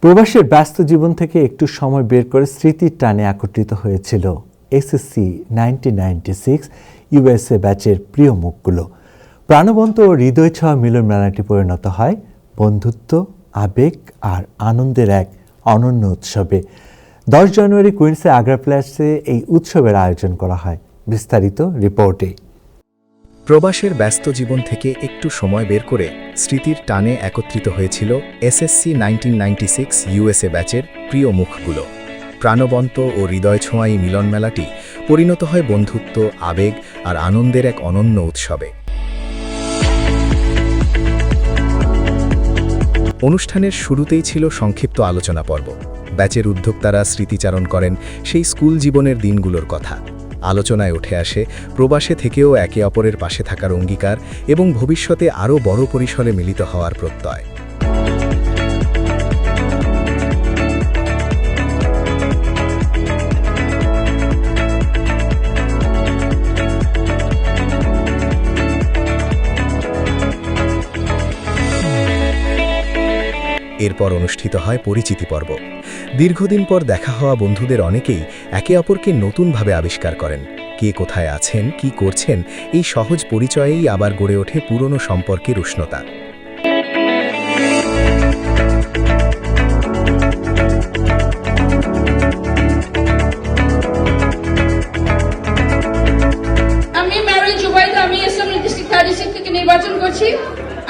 প্রবাসের ব্যস্ত জীবন থেকে একটু সময় বের করে স্মৃতির টানে একত্রিত হয়েছিল এসএসসি 1996 ইউএসএ ব্যাচের প্রিয় মুখগুলো। প্রাণবন্ত ও হৃদয় ছোঁয়া মিলন মেলাটি পরিণত হয় বন্ধুত্ব, আবেগ আর আনন্দের এক অনন্য উৎসবে। 10 জানুয়ারি কুইন্সে আগ্রা প্লেসে এই উৎসবের আয়োজন করা হয়। বিস্তারিত রিপোর্টে। প্রবাসের ব্যস্ত জীবন থেকে একটু সময় বের করে স্মৃতির টানে একত্রিত হয়েছিল এসএসসি 1996 ইউএসএ ব্যাচের প্রিয় মুখগুলো। প্রাণবন্ত ও হৃদয় ছোঁয়া এই মিলন মেলাটি পরিণত হয় বন্ধুত্ব, আবেগ আর আনন্দের এক অনন্য উৎসবে। অনুষ্ঠানের শুরুতেই ছিল সংক্ষিপ্ত আলোচনা পর্ব। ব্যাচের উদ্যোক্তারা স্মৃতিচারণ করেন সেই স্কুল জীবনের দিনগুলোর কথা। আলোচনায় উঠে আসে প্রবাসে থেকেও একে অপরের পাশে থাকার অঙ্গীকার এবং ভবিষ্যতে আরও বড় পরিসরে মিলিত হওয়ার প্রত্যয়। এরপর অনুষ্ঠিত হয় পরিচিতি পর্ব। দীর্ঘদিন পর দেখা হওয়া বন্ধুদের অনেকেই একে অপরকে নতুনভাবে আবিষ্কার করেন। কে কোথায় আছেন, কি করছেন, এই সহজ পরিচয়েই আবার গড়ে ওঠে পুরনো সম্পর্কের উষ্ণতা। আমি মেরিন জুবাইদা, আমি এসএমএল ডিস্ট্রিক্ট 36 থেকে নির্বাচন করছি।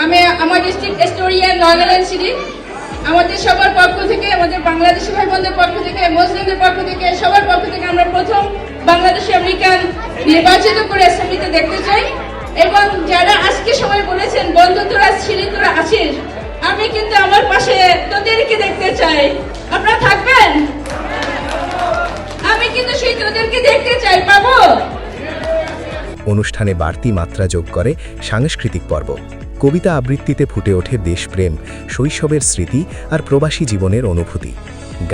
আমি আমার ডিস্ট্রিক্ট এস্টোরিয়া, নগাল্যান্ড সিটি। আমাদের সবার পক্ষ থেকে, আমাদের বাংলাদেশি ভাই বোনদের পক্ষ থেকে, মুসলিমদের পক্ষ থেকে, সবার পক্ষ থেকে আমরা প্রথম বাংলাদেশি আমেরিকান নির্বাচিত করে অ্যাসেম্বলিতে দেখতে চাই। এবং যারা আজকে সবাই বলেছেন বন্ধু তোরা ছিলি, তোরা আছিস, আমি কিন্তু আমার পাশে তোদেরকে দেখতে চাই। আপনারা থাকবেন? আমি কিন্তু সেই তোদেরকে দেখতে চাই। পাবো? অনুষ্ঠানে বাড়তি মাত্রা যোগ করে সাংস্কৃতিক পর্ব। কবিতা আবৃত্তিতে ফুটে ওঠে দেশপ্রেম, শৈশবের স্মৃতি আর প্রবাসী জীবনের অনুভূতি।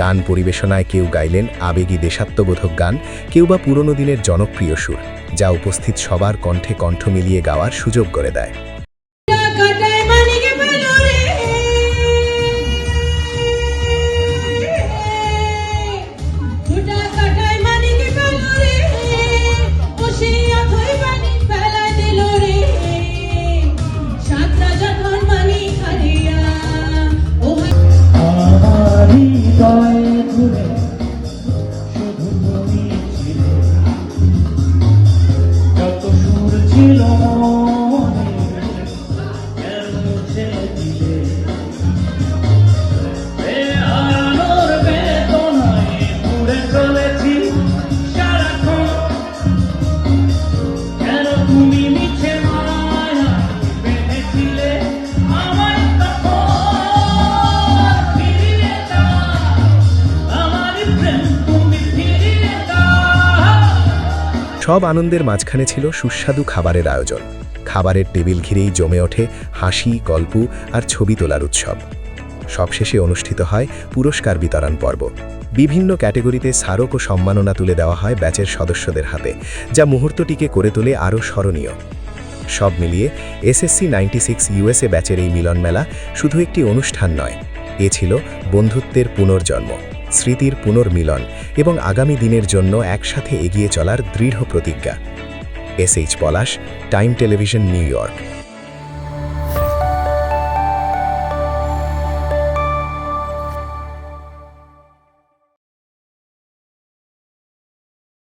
গান পরিবেশনায় কেউ গাইলেন আবেগী দেশাত্মবোধক গান, কেউ বা পুরনো দিনের জনপ্রিয় সুর, যা উপস্থিত সবার কণ্ঠে কণ্ঠ মিলিয়ে গাওয়ার সুযোগ করে দেয়। সব আনন্দের মাঝখানে ছিল সুস্বাদু খাবারের আয়োজন। খাবারের টেবিল ঘিরেই জমে ওঠে হাসি, গল্প আর ছবি তোলার উৎসব। সবশেষে অনুষ্ঠিত হয় পুরস্কার বিতরণ পর্ব। বিভিন্ন ক্যাটেগরিতে স্মারক ও সম্মাননা তুলে দেওয়া হয় ব্যাচের সদস্যদের হাতে, যা মুহূর্তটিকে করে তোলে আরও স্মরণীয়। সব মিলিয়ে এসএসসি 96 ইউএসএ ব্যাচের এই মিলন মেলা শুধু একটি অনুষ্ঠান নয়, এ ছিল বন্ধুত্বের পুনর্জন্ম, স্মৃতির পুনর্মিলন এবং আগামী দিনের জন্য একসাথে এগিয়ে চলার দৃঢ় প্রতিজ্ঞা। এসএইচ পলাশ, টাইম টেলিভিশন, নিউ ইয়র্ক।